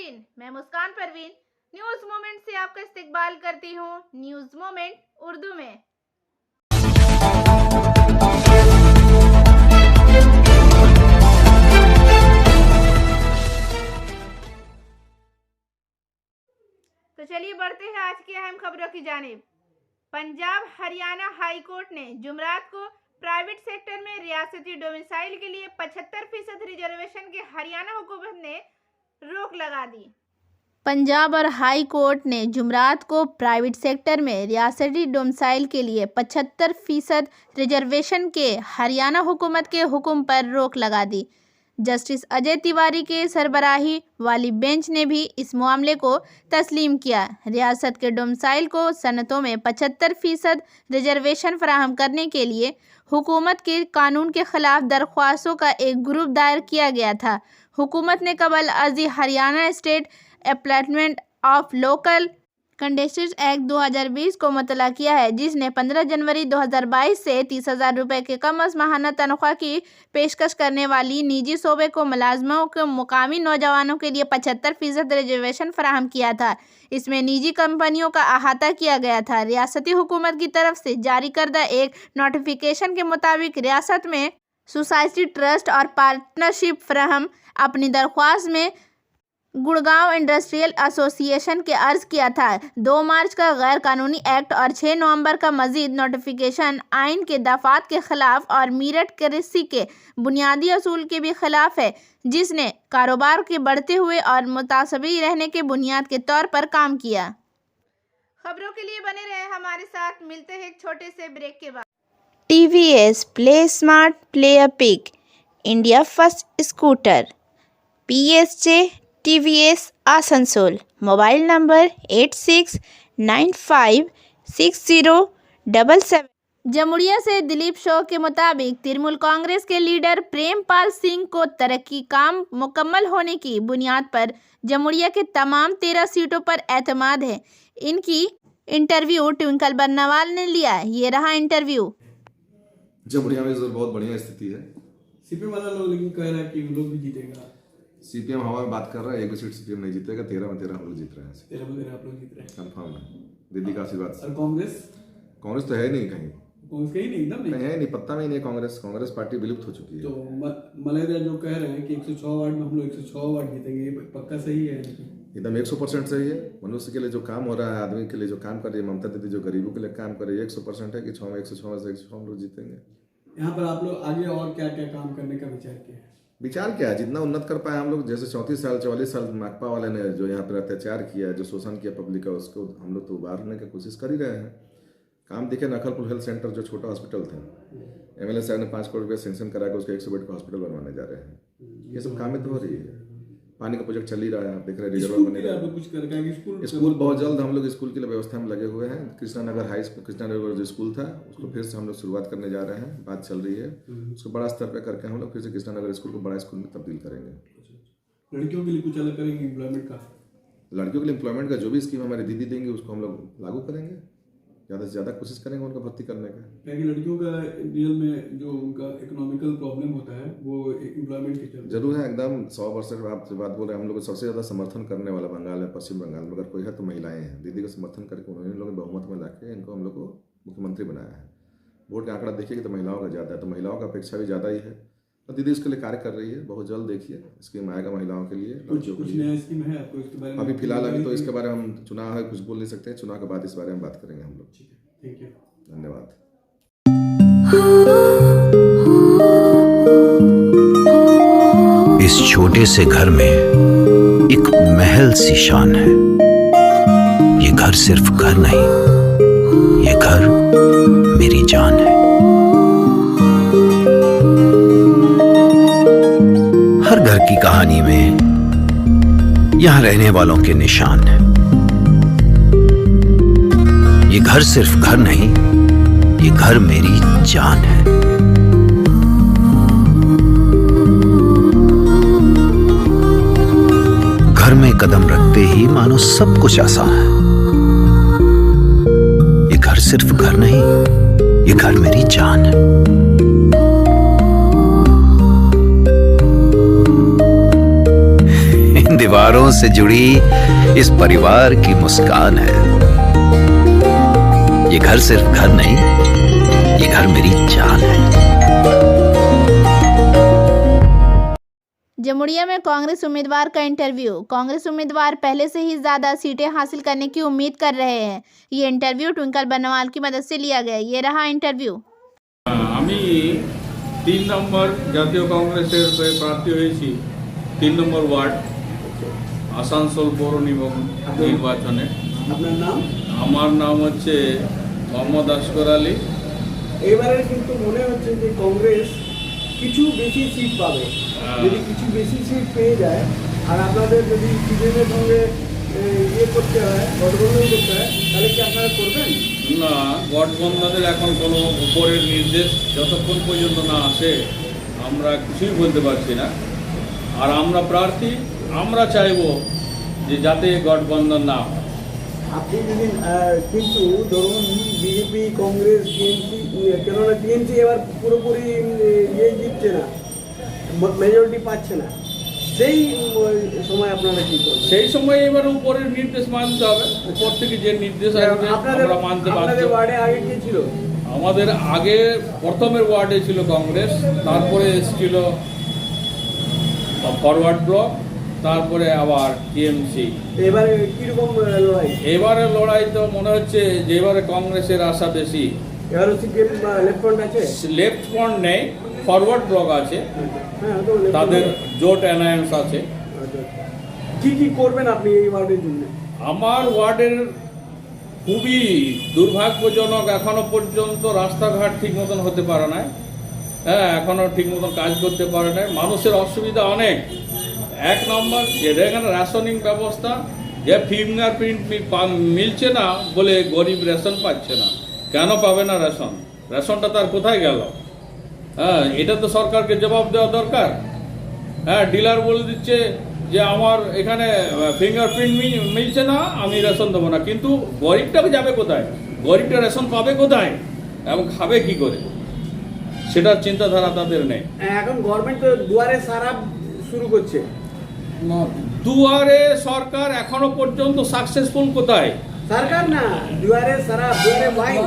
नाज़रीन, मैं मुस्कान Parveen news moment से आपका इस्तकबाल करती हूँ न्यूज़ मोमेंट उर्दू में। तो चलिए बढ़ते हैं आज की अहम खबरों की जानिब। पंजाब हरियाणा हाई कोर्ट ने जुमरात को प्राइवेट सेक्टर में रियासती डोमिसाइल के लिए 75% रिजर्वेशन के हरियाणा हुकूमत ने रोक लगा दी। पंजाब और हाई कोर्ट ने जुमरात को प्राइवेट सेक्टर में रियासती डोमिसाइल के लिए 75% रिजर्वेशन के हरियाणा हुकूमत के हुक्म पर रोक लगा दी। जस्टिस अजय तिवारी के सरबराही वाली बेंच ने भी इस मामले को तस्लीम किया। रियासत के डोमिसाइल को सनतों में 75% रिजर्वेशन फराहम करने के लिए हुकूमत के कानून के खिलाफ दरख्वास्तों का एक ग्रुप दायर किया गया था। हुकूमत ने कबल अर्जी Haryana state appointment of local conditions act 2020 को मुतला किया है, जिसने 15 जनवरी 2022 से 30,000 रुपये के कम अज़ माहाना तनख्वाह की पेशकश करने वाली निजी शोबे को मुलाजमों के मुकामी नौजवानों के लिए 75% रिजर्वेशन फराहम किया था। इसमें निजी कंपनियों का अहाता किया गया था। रियासती हुकूमत की तरफ से जारी करदा एक नोटिफिकेशन के मुताबिक रियासत में सोसाइटी, ट्रस्ट और पार्टनरशिप फराहम अपनी दरख्वास्त में गुड़गांव इंडस्ट्रियल एसोसिएशन के अर्ज किया था। 2 मार्च का गैर कानूनी एक्ट और 6 नवंबर का मजीद नोटिफिकेशन आइन के दफात के खिलाफ और मीरट कृषि के बुनियादी असूल के भी खिलाफ है, जिसने कारोबार के बढ़ते हुए और मुतासबी रहने के बुनियाद के तौर पर काम किया। खबरों के लिए बने रहे हमारे साथ, मिलते हैं एक छोटे से ब्रेक के बाद। TVS play smart play a pick India first scooter PSJ TVS Asansol. Mobile number 86956077। Jamuria से दिलीप शो के मुताबिक तृणमूल कांग्रेस के लीडर प्रेमपाल सिंह को तरक्की काम मुकम्मल होने की बुनियाद पर जमुड़िया के तमाम 13 सीटों पर एतमाद है। इनकी इंटरव्यू ट्विंकल बर्नवाल ने लिया। ये रहा इंटरव्यू। जमुड़िया में बहुत बढ़िया स्थिति है। सीपीएम वाला लोग लेकिन कह रहा है कि लोग भी जीतेगा। सीपीएम हवा में बात कर रहा है, एक भी सीट सीपीएम नहीं जीतेगा। 13 में 13 हम लोग जीत रहे हैं। 13 में 13 आप लोग जीत रहे हैं, कंफर्म है दीदी का आशीर्वाद से। और कांग्रेस तो है नहीं कहीं, कांग्रेस कहीं नहीं, एकदम नहीं है नहीं, पत्ता में ही नहीं। कांग्रेस पार्टी विलुप्त हो चुकी है। तो मलेरिया जो कह रहे हैं कि 106 वार्ड में हम लोग 106 वार्ड जीतेंगे, ये पक्का सही है? एकदम 100% सही है। मनुष्य के लिए जो काम हो रहा है, आदमी के लिए जो काम कर रही है ममता दीदी, जो गरीबों के लिए काम कर रही है, 100% है कि 106 में 106 हम लोग जीतेंगे। यहाँ पर आप लोग आगे और क्या क्या काम करने का विचार किया है? विचार क्या है, जितना उन्नत कर पाए हम लोग। जैसे 44 साल माकपा वाले ने जो यहाँ पर अत्याचार किया, जो शोषण किया पब्लिक का, उसको हम लोग तो उबारने की कोशिश कर ही रहे हैं। काम दिखे नखलपुर हेल्थ सेंटर, जो छोटा हॉस्पिटल था, MLA साहब ने 5 करोड़ रुपये सेंक्शन करा के उसको 100 बेड का हॉस्पिटल बनवाने जा रहे हैं। ये सब कामें तो हो रही है। पानी का प्रोजेक्ट चल ही रहा है, आप देख रहे हैं, रिजर्वर बने रहा है। स्कूल बहुत जल्द हम लोग स्कूल के लिए व्यवस्था में लगे हुए हैं। कृष्णानगर जो स्कूल था उसको फिर से हम लोग शुरुआत करने जा रहे हैं, बात चल रही है। उसको बड़ा स्तर पे करके हम लोग फिर से कृष्णानगर स्कूल को बड़ा स्कूल में तब्दील करेंगे। लड़कियों के लिए कुछ अलग करेंगे एम्प्लॉयमेंट का? लड़कियों के लिए एम्प्लॉयमेंट का जो भी स्कीम हमारी दीदी देंगे उसको हम लोग लागू करेंगे। ज़्यादा से ज़्यादा कोशिश करेंगे उनका भर्ती करने का। क्योंकि लड़कियों का रियल में जो उनका इकोनॉमिकल प्रॉब्लम होता है वो एम्प्लॉयमेंट के चलते जरूर है। एकदम 100% आप बात बोल रहे हैं। हम लोग सबसे ज़्यादा समर्थन करने वाला बंगाल में, पश्चिम बंगाल में अगर कोई है तो महिलाएं हैं। दीदी का समर्थन करके उन्होंने लोग बहुमत में लाके इनको हम लोग को मुख्यमंत्री बनाया है। वोट का आंकड़ा देखिएगा तो महिलाओं का ज़्यादा है, तो महिलाओं का अपेक्षा भी ज़्यादा ही है। तो दीदी उसके लिए कार्य कर रही है। बहुत जल्द देखिए स्कीम आएगा महिलाओं के लिए, लड़कियों के लिए। नया स्कीम है आपको इसके बारे में? अभी फिलहाल अभी तो इसके बारे में हम, चुनाव है, कुछ बोल नहीं सकते हैं। चुनाव के बाद इस बारे में बात करेंगे हम लोग। थैंक यू, धन्यवाद। इस छोटे से घर में एक महल सी शान है। ये घर सिर्फ घर नहीं, ये घर मेरी जान है। हर घर की कहानी में यहां रहने वालों के निशान है। ये घर सिर्फ घर नहीं, ये घर मेरी जान है। घर में कदम रखते ही मानो सब कुछ आसान है। ये घर सिर्फ घर नहीं, ये घर मेरी जान है। इन दीवारों त्योहारों से जुड़ी इस परिवार की मुस्कान है। ये घर सिर्फ घर नहीं, ये घर मेरी जान है। जमुड़िया में कांग्रेस उम्मीदवार का इंटरव्यू। कांग्रेस उम्मीदवार पहले से ही ज़्यादा सीटें हासिल करने की उम्मीद कर रहे हैं। ये इंटरव्यू ट्विंकल बनवाल की मदद से लिया गया। ये रहा इंटरव्यू। আমি 3 নম্বর জাতীয় কংগ্রেসের হয়ে প্রার্থী হয়েছি 3 নম্বর ওয়ার্ড আসানসোল পৌর নিগম নির্বাচনে। আপনার নাম? আমার নাম হচ্ছে মোহাম্মদ আসগর আলী। এবারে কিন্তু মনে হচ্ছে যে কংগ্রেস কিছু বেশি সিট পাবে। যদি কিছু বেশি সিট পেয়ে যায় আর আপনাদের যদি সিপিএমের সঙ্গে ইয়ে করতে হয়, গঠবন্ধন করতে হয়, তাহলে কি আপনারা করবেন? না, গঠবন্ধনের এখন কোনো উপরের নির্দেশ যতক্ষণ পর্যন্ত না আসে আমরা কিছুই বলতে পারছি না। আর আমরা প্রার্থী, আমরা চাইবো যে যাতে গঠবন্ধন না হয়। আপনি যদি কিন্তু ধরুন বিজেপি, কংগ্রেস, টিএমসি, কেননা টিএমসি এবার পুরোপুরি ইয়ে জিতছে না, মেজরিটি পাচ্ছে না, সেই সময় আপনারা কি করবেন? সেই সময় এবার উপরের নির্দেশ মানতে হবে। উপর থেকে যে নির্দেশ আসবে আমরা মানতে বাধ্য। আপনাদের ওয়ার্ডে আগে কে ছিল? আমাদের আগে প্রথমের ওয়ার্ডে ছিল কংগ্রেস, তারপরে এসেছিল ফরওয়ার্ড ব্লক, তারপরে আবার টিএমসি। এবারে কিরকম লড়াই? এবারে লড়াই তো মনে হচ্ছে যে এবারে কংগ্রেসের আশা বেশি। এবারে সিপিএম লেফট ফ্রন্ট আছে? লেফট ফ্রন্ট নেই, ফরওয়ার্ড ব্লক আছে, হ্যাঁ, তো left তাদের front। জোট অ্যালায়েন্স আছে। আচ্ছা, কি কি করবেন আপনি এই ওয়ার্ডের জন্য? আমার ওয়ার্ডের খুবই দুর্ভাগ্যজনক, এখনো পর্যন্ত রাস্তাঘাট ঠিক মতন হতে পারে না। হ্যাঁ, এখনো ঠিক মতন কাজ করতে পারে না। মানুষের অসুবিধা অনেক। 1 নম্বর যেখানে রেশনিং ব্যবস্থা, যে ফিঙ্গারপ্রিন্ট মিলছে না বলে গরিব রেশন পাচ্ছে না। কেন পাবে না রেশন? রেশনটা তার কোথায় গেল? হ্যাঁ, এটা তো সরকারকে জবাব দেওয়া দরকার। হ্যাঁ, ডিলার বলে দিচ্ছে যে আমার এখানে ফিঙ্গারপ্রিন্ট মিলছে না, আমি রেশন দেবো না। কিন্তু গরিবটাকে যাবে কোথায়? গরিবটা রেশন পাবে কোথায় এবং খাবে কি করে? সেটার চিন্তাধারা তাদের নেই। এখন গভর্নমেন্ট তো দুয়ারে সারা শুরু করছে। দুয়ারে সরকার এখনো পর্যন্ত সাকসেসফুল কোথায়? সরকার না, দুয়ারে সারা, দুয়ারে ওয়াইন।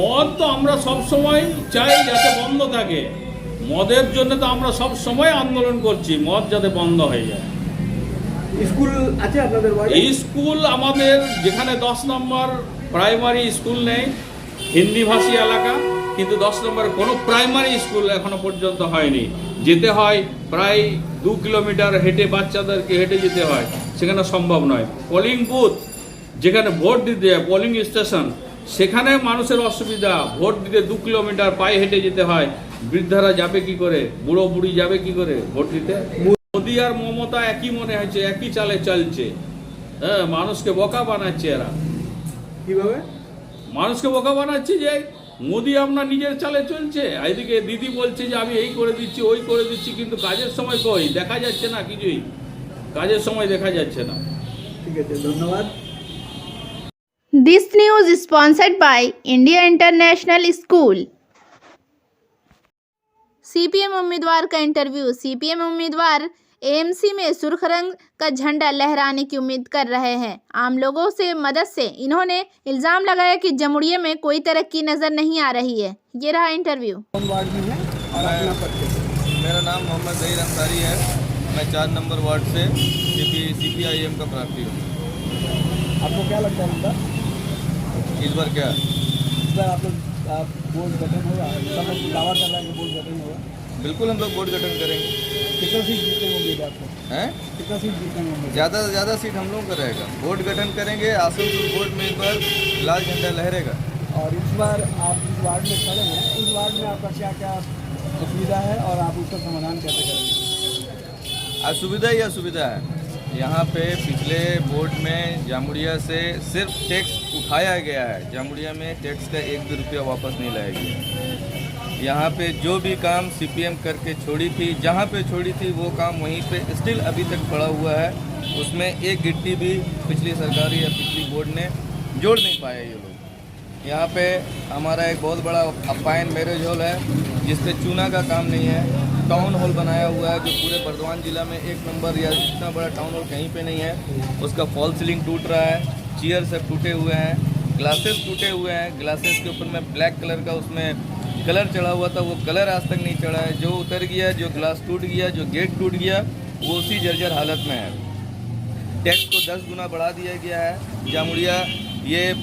মদ তো আমরা সব সময় চাই যাতে বন্ধ থাকে। মদের জন্য তো আমরা সব সময় আন্দোলন করছি, মদ যাতে বন্ধ হয়ে যায়। স্কুল আছে আপনাদের ওয়ার্ডে? এই স্কুল আমাদের যেখানে 10 নম্বর প্রাইমারি স্কুল নেই, হিন্দি ভাষী এলাকা, কিন্তু 10 নম্বরে কোনো প্রাইমারি স্কুল এখনো পর্যন্ত হয়নি। যেতে হয় প্রায় 2 কিলোমিটার হেঁটে, বাচ্চাদেরকে হেঁটে যেতে হয়, সেখানে সম্ভব নয়। পোলিং বুথ যেখানে ভোট দিতে যায়, পোলিং স্টেশন, সেখানে মানুষের অসুবিধা। ভোট দিতে 2 কিলোমিটার পায়ে হেঁটে যেতে হয়। বৃদ্ধারা যাবে কি করে? বুড়ো বুড়ি যাবে কি করে ভোট দিতে? মোদি আর মমতা একই মনে হচ্ছে, একই চালে চলছে। হ্যাঁ, মানুষকে বোকা বানাচ্ছে এরা। কিভাবে মানুষকে বোকা বানাচ্ছে যে মোদি আপনার নিজের চালে চলছে, এদিকে দিদি বলছে যে আমি এই করে দিচ্ছি, ওই করে দিচ্ছি, কিন্তু কাজের সময় কই দেখা যাচ্ছে না, কিছুই কাজের সময় দেখা যাচ্ছে না। ঠিক আছে, ধন্যবাদ। This news is sponsored by India International School. CPM उम्मीदवार का इंटरव्यू। सीपीएम उम्मीदवार एएमसी में सुर्ख रंग का झंडा लहराने की उम्मीद कर रहे हैं। आम लोगों से मदद से इन्होंने इल्ज़ाम लगाया कि जमुड़िया में कोई तरक्की नज़र नहीं आ रही है। ये रहा इंटरव्यू। कौन वार्ड में है और अपना परिचय? मेरा नाम मोहम्मद ज़हीर अंसारी है। मैं 4 नंबर वार्ड से CPIM का प्रार्थी हूँ। आपको क्या लगता है मतलब इस बार क्या इस बार आप लोग बोर्ड गठन होगा? सब लोग दावा कर रहा है कि बोर्ड गठन होगा। बिल्कुल हम लोग वोट गठन करेंगे। कितना सीट जीतने को उम्मीद है आपको? हैं? कितना सीट जीतने को उम्मीद है? ज़्यादा से ज़्यादा सीट हम लोगों का रहेगा। वोट गठन करेंगे, आसनसोल बोर्ड में इस बार लाल झंडा लहरेगा। और इस बार आप जिस वार्ड में खड़े हैं, उस वार्ड में आपका क्या क्या असुविधा है और आप उसका समाधान कैसे करेंगे? असुविधा ही असुविधा है। यहाँ पे पिछले बोर्ड में जामुड़िया से सिर्फ टैक्स उठाया गया है। जामुड़िया में टैक्स का 1 भी रुपया वापस नहीं लाया गया। यहाँ पे जो भी काम CPM करके छोड़ी थी, जहाँ पे छोड़ी थी वो काम वहीं पे स्टिल अभी तक पड़ा हुआ है। उसमें एक गिट्टी भी पिछली सरकारी या पिछली बोर्ड ने जोड़ नहीं पाया ये लोग। यहाँ पे हमारा एक बहुत बड़ा अपाइन मैरिज हॉल है जिस पे चूना का काम नहीं है। टाउन हॉल बनाया हुआ है जो पूरे बर्दवान जिला में 1 नंबर, या इतना बड़ा टाउन हॉल कहीं पे नहीं है। उसका फॉल सीलिंग टूट रहा है, चेयर सब टूटे हुए हैं, ग्लासेस टूटे हुए हैं। ग्लासेस के ऊपर में ब्लैक कलर का उसमें कलर चढ़ा हुआ था, वो कलर आज तक नहीं चढ़ा है। जो उतर गया, जो ग्लास टूट गया, जो गेट टूट गया, वो उसी जर्जर हालत में है। टैक्स को 10 गुना बढ़ा दिया गया है। जामुड़िया ये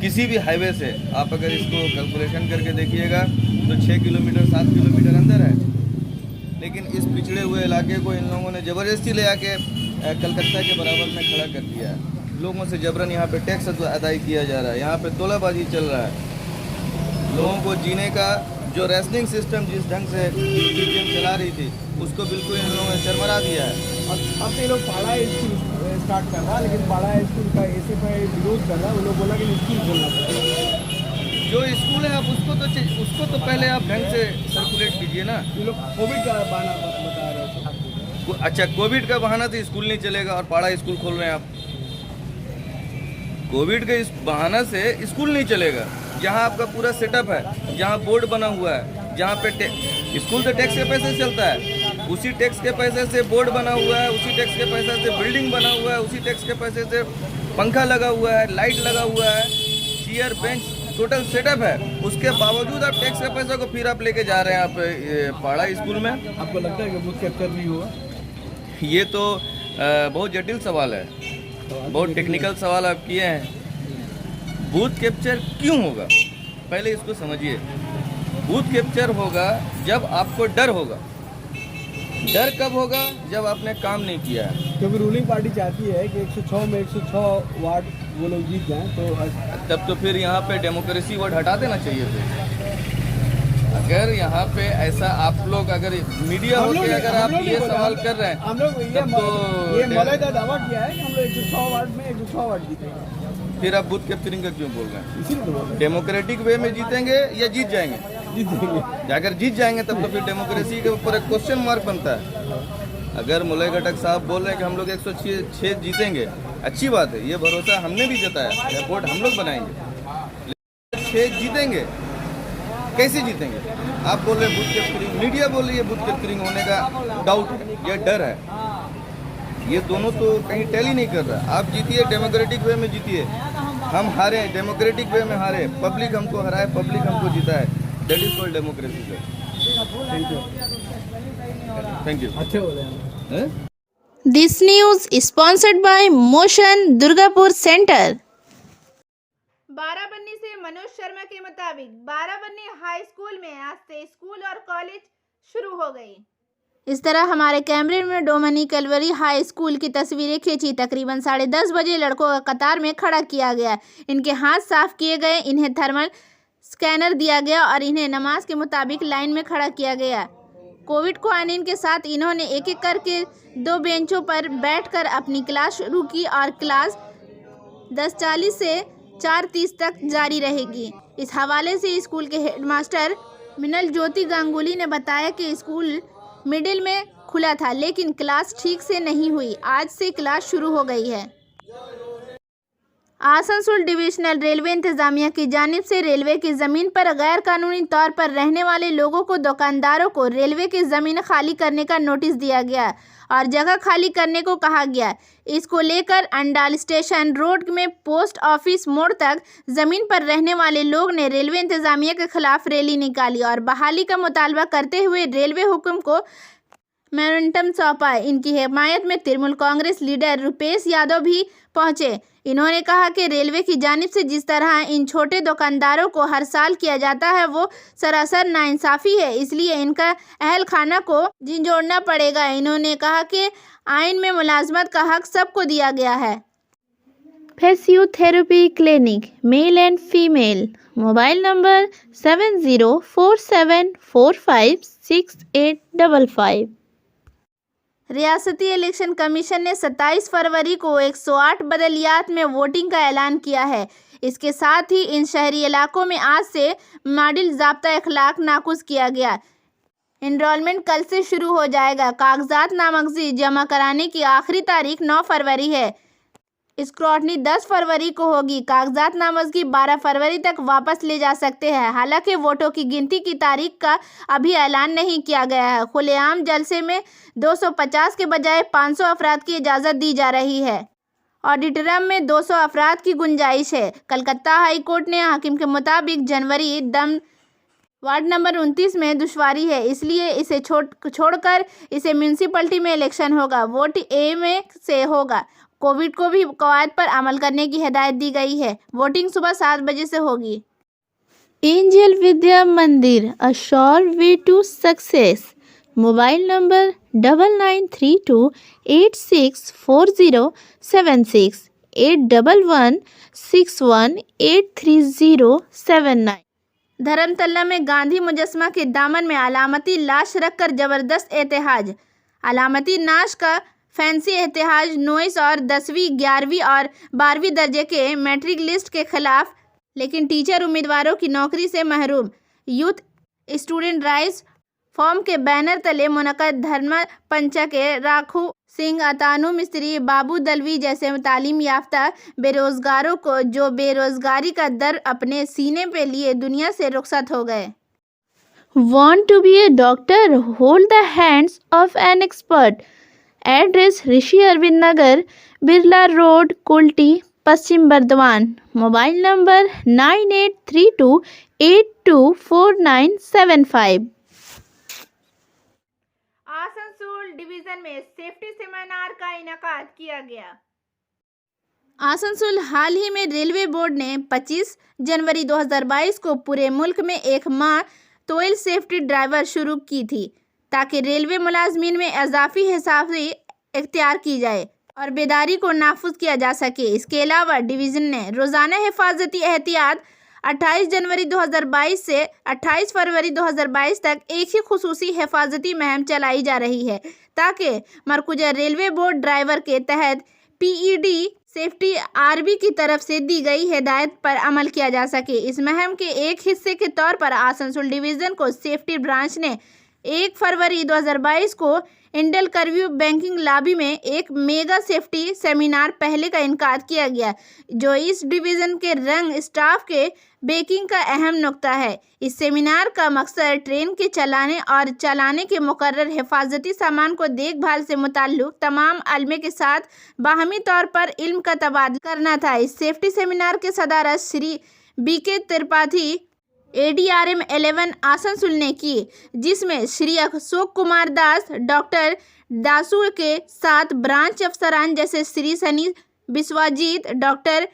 किसी भी हाईवे से आप अगर इसको कैलकुलेशन करके देखिएगा तो 6 किलोमीटर 7 किलोमीटर अंदर है, लेकिन इस पिछड़े हुए इलाके को इन लोगों ने ज़बरदस्ती ले आके कलकत्ता के बराबर में खड़ा कर दिया है। लोगों से जबरन यहाँ पे टैक्स अदाई किया जा रहा है, यहाँ पे तोलाबाजी चल रहा है। लोगों को जीने का जो रेशनिंग सिस्टम जिस ढंग से सीपीएम चला रही थी उसको बिल्कुल इन लोगों ने चरमरा दिया है। अब ये लोग पाड़ा स्कूल स्टार्ट कर रहा है, लेकिन पाड़ा स्कूल का एसएफआई विरोध कर रहा है। उन लोग बोला कि स्कूल खोलना पड़ेगा। जो स्कूल है आप उसको तो पहले आप ढंग से सर्कुलेट कीजिए ना। ये लोग कोविड का बहाना बता रहे थे। अच्छा, कोविड का बहाना तो स्कूल नहीं चलेगा और पाड़ा स्कूल खोल रहे हैं आप। कोविड के इस बहाना से स्कूल नहीं चलेगा। जहाँ आपका पूरा सेटअप है, जहाँ बोर्ड बना हुआ है, जहाँ पे स्कूल तो टैक्स के पैसे से चलता है, उसी टैक्स के पैसे से बोर्ड बना हुआ है, उसी टैक्स के पैसे से बिल्डिंग बना हुआ है, उसी टैक्स के पैसे से पंखा लगा हुआ है, लाइट लगा हुआ है, चेयर बेंच टोटल सेटअप है। उसके बावजूद आप टैक्स के पैसे को फिर आप लेके जा रहे हैं आप पाड़ा स्कूल में। आपको लगता है कि बूथ कैप्चर नहीं हुआ? ये तो बहुत जटिल सवाल है, बहुत टेक्निकल सवाल आप किए हैं। बूथ कैप्चर क्यों होगा, पहले इसको समझिए। बूथ कैप्चर होगा जब आपको डर होगा। डर कब होगा? जब आपने काम नहीं किया है। क्योंकि रूलिंग पार्टी चाहती है कि 106 में 106 वार्ड वो लोग जीत जाएं, तो तब तो फिर यहाँ पे डेमोक्रेसी वर्ड हटा देना चाहिए थे। अगर यहाँ पे ऐसा आप लोग अगर मीडिया हो के अगर आप ये सवाल कर रहे हैं, हम लोग तब तो ये मलय का दावा किया है कि हम लोग 106 वार्ड में 106 वार्ड जीतेंगे। फिर आप बूथ कैप्चरिंग का क्यों बोल रहे हैं? इसीलिए तो बोल रहे हैं। डेमोक्रेटिक वे में जीतेंगे या जीत जाएंगे? जीतेंगे। अगर जीत जाएंगे तब तो फिर डेमोक्रेसी के ऊपर एक क्वेश्चन मार्क बनता है। अगर मुलय घटक साहब बोल रहे हैं कि हम लोग 106 जीतेंगे, अच्छी बात है, ये भरोसा हमने भी जताया, रिपोर्ट हम लोग बनाएंगे। 6 जीतेंगे, कैसे जीतेंगे? आप बोल रहे हैं बूथ कैप्चरिंग, मीडिया बोल रही है बूथ कैप्चरिंग होने का डाउट है या डर है। ये दोनों तो कहीं टैली नहीं कर रहा। आप जीतिए डेमोक्रेटिक वे में जीतिए, हम हारे डेमोक्रेटिक वे में हारे, पब्लिक हमको हराए, पब्लिक हमको जीता है। That is called democracy sir. Thank you. अच्छे बोले हैं। This news is sponsored by Motion Durgapur Center. बाराबन्नी से मनोज शर्मा के मुताबिक बाराबन्नी हाई स्कूल में आज से स्कूल और कॉलेज शुरू हो गई। इस तरह हमारे कैमरे में डोमनी कैलवरी हाई स्कूल की तस्वीरें खींची। तकरीबन 10:30 बजे लड़कों का कतार में खड़ा किया गया, इनके हाथ साफ किए गए, इन्हें थर्मल स्कैनर दिया गया और इन्हें नमाज के मुताबिक लाइन में खड़ा किया गया। कोविड क्वारंटाइन के साथ इन्होंने एक एक करके 2 बेंचों पर बैठकर अपनी क्लास शुरू की और क्लास 10:40 से 4:30 तक जारी रहेगी। इस हवाले से स्कूल के हेडमास्टर मिनल ज्योति गांगुली ने बताया कि स्कूल मिडिल में खुला था लेकिन क्लास ठीक से नहीं हुई। आज से क्लास शुरू हो गई है। आसनसोल डिविजनल रेलवे इंतजामिया की जानिब से रेलवे की ज़मीन पर गैर कानूनी तौर पर रहने वाले लोगों को, दुकानदारों को रेलवे की ज़मीन खाली करने का नोटिस दिया गया और जगह खाली करने को कहा गया। इसको लेकर अंडाल स्टेशन रोड में पोस्ट ऑफिस मोड़ तक ज़मीन पर रहने वाले लोग ने रेलवे इंतजामिया के खिलाफ रैली निकाली और बहाली का मुतालबा करते हुए रेलवे हुक्म को मेमोरेंडम सौंपा। इनकी हिमायत में तृणमूल कांग्रेस लीडर रुपेश यादव भी पहुंचे। इन्होंने कहा कि रेलवे की जानिब से जिस तरह इन छोटे दुकानदारों को हर साल किया जाता है वो सरासर नाइंसाफ़ी है, इसलिए इनका अहल खाना को झिंझोड़ना पड़ेगा। इन्होंने कहा कि आइन में मुलाजमत का हक सबको दिया गया है। Physiotherapy clinic male and female, mobile number 7047456855। रियासती इलेक्शन कमीशन ने 27 फरवरी को 108 बदलियात में वोटिंग का ऐलान किया है। इसके साथ ही इन शहरी इलाकों में आज से मॉडल ज़ाब्ता अखलाक नाकुस किया गया। एनरोलमेंट कल से शुरू हो जाएगा। कागजात नामजदी जमा कराने की आखिरी तारीख 9 फरवरी है। स्क्रॉटनी 10 फरवरी को होगी। कागजात नामजदगी 12 फरवरी तक वापस ले जा सकते हैं। हालांकि वोटों की गिनती की तारीख का अभी ऐलान नहीं किया गया है। खुलेआम जलसे में 250 के बजाय 500 अफराद की इजाज़त दी जा रही है। ऑडिटोरियम में 200 अफराद की गुंजाइश है। कलकत्ता हाई कोर्ट ने हाकिम के मुताबिक जनवरी दम वार्ड नंबर 29 में दुश्वारी है, इसलिए इसे छोड़कर इसे म्यूनसिपलिटी में इलेक्शन होगा। वोट में से होगा। कोविड को भी कवायद पर अमल करने की हिदायत दी गई है। वोटिंग सुबह 7 बजे से होगी। Angel Vidya Mandir, a sure way to success. Mobile number 9932864076 8116183079। Dharmatala में गांधी मुजस्समा के दामन में अलामती लाश रखकर जबरदस्त एहतजाज। अलामती नाश का फैंसी एहतजाज नोइस और 10वीं 11वीं और 12वीं दर्जे के मैट्रिक लिस्ट के खिलाफ, लेकिन टीचर उम्मीदवारों की नौकरी से महरूम। यूथ स्टूडेंट राइट्स फॉर्म के बैनर तले मुनक़द धर्म पंचा के राखू सिंह, अतानु मिस्त्री, बाबू दलवी जैसे तालीम याफ्ता बेरोजगारों को जो बेरोजगारी का दर अपने सीने पे लिए दुनिया से रुखसत हो गए। Want to be a doctor? Hold the hands of an expert. Address Rishi Aurobindo Nagar, Birla road, Kulti, Paschim Bardhaman. Mobile number 9832824975। Asansol division में सेफ्टी सेमिनार का इनेकाद किया गया। आसनसोल हाल ही में रेलवे बोर्ड ने 25 जनवरी 2022 को पूरे मुल्क में एक माह टोइल सेफ्टी ड्राइवर शुरू की थी, ताकि रेलवे मुलाजमीन में इजाफी हिसाबी इख्तियार की जाए और बेदारी को नाफुज किया जा सके। इसके अलावा डिवीज़न ने रोज़ाना हिफाजती एहतियात 28 जनवरी 2022 से 28 फरवरी 2022 तक एक ही खुसूसी हिफाजती मुहिम चलाई जा रही है, ताकि मरकूजा रेलवे बोर्ड ड्राइवर के तहत PED सेफ्टी आरबी की तरफ से दी गई हिदायत पर अमल किया जा सके। इस मुहिम के एक हिस्से के तौर पर आसनसोल डिवीज़न को सेफ्टी ब्रांच ने 1 फरवरी 2022 को इंडल करव्यू बैंकिंग लॉबी में एक मेगा सेफ्टी सेमिनार पहले का इनकाद किया गया, जो इस डिवीज़न के रंग स्टाफ के बेकिंग का अहम नुक्ता है। इस सेमिनार का मकसद ट्रेन के चलाने और चलाने के मुकर्रर हिफाजती सामान को देखभाल से मुताल्लिक तमाम आलमे के साथ बाहमी तौर पर इल्म का तबादला करना था। इस सेफ्टी सेमिनार के सदारत श्री BK त्रिपाठी ADRM 11 आसनसोल ने की, जिसमें श्री अशोक कुमार दास, डॉक्टर दासू के साथ ब्रांच अफसरान जैसे Shri Sunny Biswajit, doctor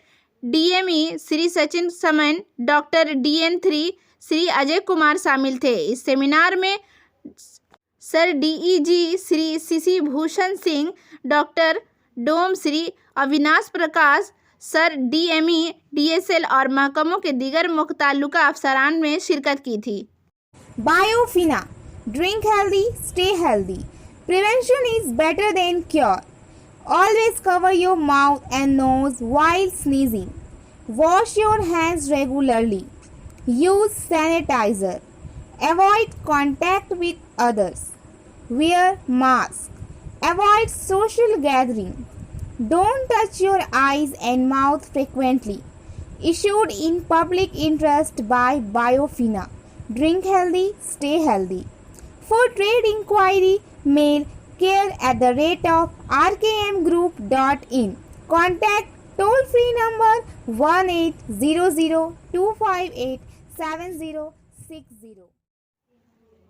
DME Shri Sachin Saman, doctor DN3 Shri Ajay Kumar शामिल थे। इस सेमिनार में sir DEG Shri CC Bhushan Singh, doctor डोम Shri Avinash Prakash, sir DME DSL और महकमों के दीगर मुतल्लिका अफसरान में शिरकत की थी। Biofina, drink healthy, stay healthy. Prevention is better than cure. Always cover your mouth and nose while sneezing. Wash your hands regularly. Use sanitizer. Avoid contact with others. Wear mask. Avoid social gathering. Don't touch your eyes and mouth frequently. Issued in public interest by Biofina. Drink healthy, stay healthy. For trade inquiry, mail care@rkmgroup.in. Contact toll-free number 1800-258-7060.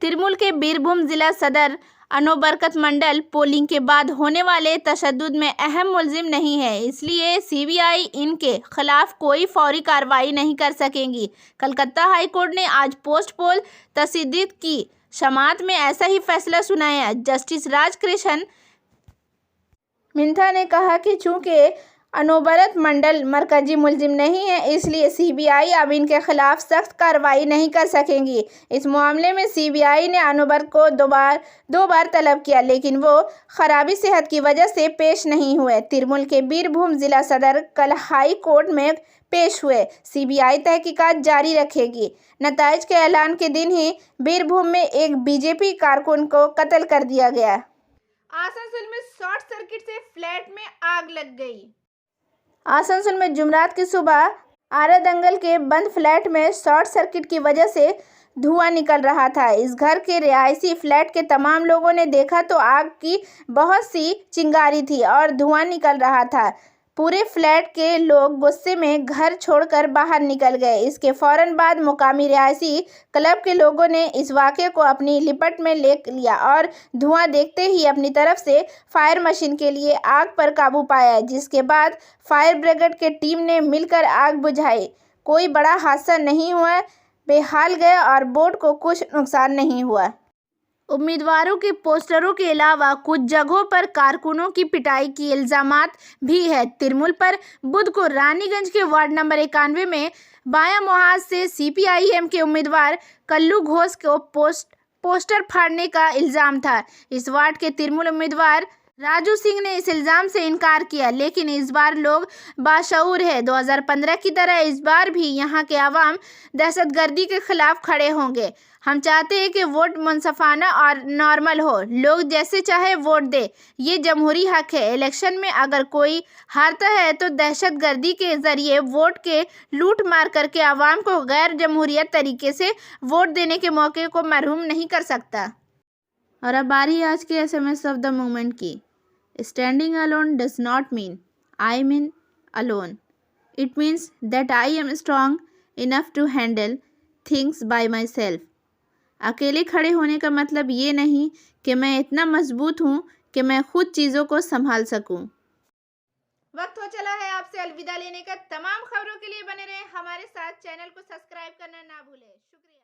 तिरमुल के बीरभूम जिला सदर अनोबरकत मंडल polling के बाद होने वाले तशद्दुद में अहम मुलजिम नहीं है, इसलिए CBI इनके खिलाफ कोई फौरी कार्रवाई नहीं कर सकेंगी। कलकत्ता हाई कोर्ट ने आज पोस्ट पोल तशद्दुद की समाअत में ऐसा ही फैसला सुनाया। जस्टिस राजकृष्ण मिन्था ने कहा कि चूंकि अनोबरत मंडल मरकजी मुलजिम नहीं है, इसलिए CBI अब इनके खिलाफ सख्त कार्रवाई नहीं कर सकेंगी। इस मामले में CBI ने अनोबरत को दो बार तलब किया, लेकिन वो खराबी सेहत की वजह से पेश नहीं हुए। तिरमुल के बीरभूम जिला सदर कल हाई कोर्ट में पेश हुए। CBI तहकीकात जारी रखेगी। नताइज के ऐलान के दिन ही बीरभूम में एक BJP कारकुन को कत्ल कर दिया गया। आसनसोल में शॉर्ट सर्किट से फ्लैट में आग लग गई। आसनसोल में जुमेरात की सुबह आरा दंगल के बंद फ्लैट में शॉर्ट सर्किट की वजह से धुआं निकल रहा था। इस घर के रिहायशी फ्लैट के तमाम लोगों ने देखा तो आग की बहुत सी चिंगारी थी और धुआं निकल रहा था। पूरे फ्लैट के लोग गुस्से में घर छोड़कर बाहर निकल गए। इसके फौरन बाद मुकामी रिहायशी क्लब के लोगों ने इस वाक़ये को अपनी लिपट में ले लिया और धुआं देखते ही अपनी तरफ से फायर मशीन के लिए आग पर काबू पाया, जिसके बाद फायर ब्रिगेड के टीम ने मिलकर आग बुझाई। कोई बड़ा हादसा नहीं हुआ, बेहाल गया और बोर्ड को कुछ नुकसान नहीं हुआ। उम्मीदवारों के पोस्टरों के अलावा कुछ जगहों पर कारकुनों की पिटाई की इल्जामात भी है। तिरमुल पर बुध को रानीगंज के वार्ड नंबर 91 में बाया मुहाज से सीपीआईएम के उम्मीदवार कल्लू घोष को पोस्टर फाड़ने का इल्जाम था। इस वार्ड के तिरमुल उम्मीदवार राजू सिंह ने इस इल्जाम से इनकार किया, लेकिन इस बार लोग बाशऊर है। 2015 की तरह इस बार भी यहाँ के अवाम दहशतगर्दी के खिलाफ खड़े होंगे। हम चाहते हैं कि वोट मुंसफाना और नॉर्मल हो, लोग जैसे चाहे वोट दे, ये जमहूरी हक है। इलेक्शन में अगर कोई हारता है तो दहशतगर्दी के जरिए वोट के लूट मार करके अवाम को गैर जमहूरियत तरीके से वोट देने के मौके को महरूम नहीं कर सकता। और अब बारी आज के SMS ऑफ द मोमेंट की। Standing alone does not mean I mean alone. It means that I am strong enough to handle things by myself. अकेले खड़े होने का मतलब ये नहीं कि मैं इतना मजबूत हूँ कि मैं खुद चीज़ों को संभाल सकूँ। वक्त हो चला है आपसे अलविदा लेने का। तमाम खबरों के लिए बने रहें हमारे साथ। चैनल को सब्सक्राइब करना ना भूलें। शुक्रिया।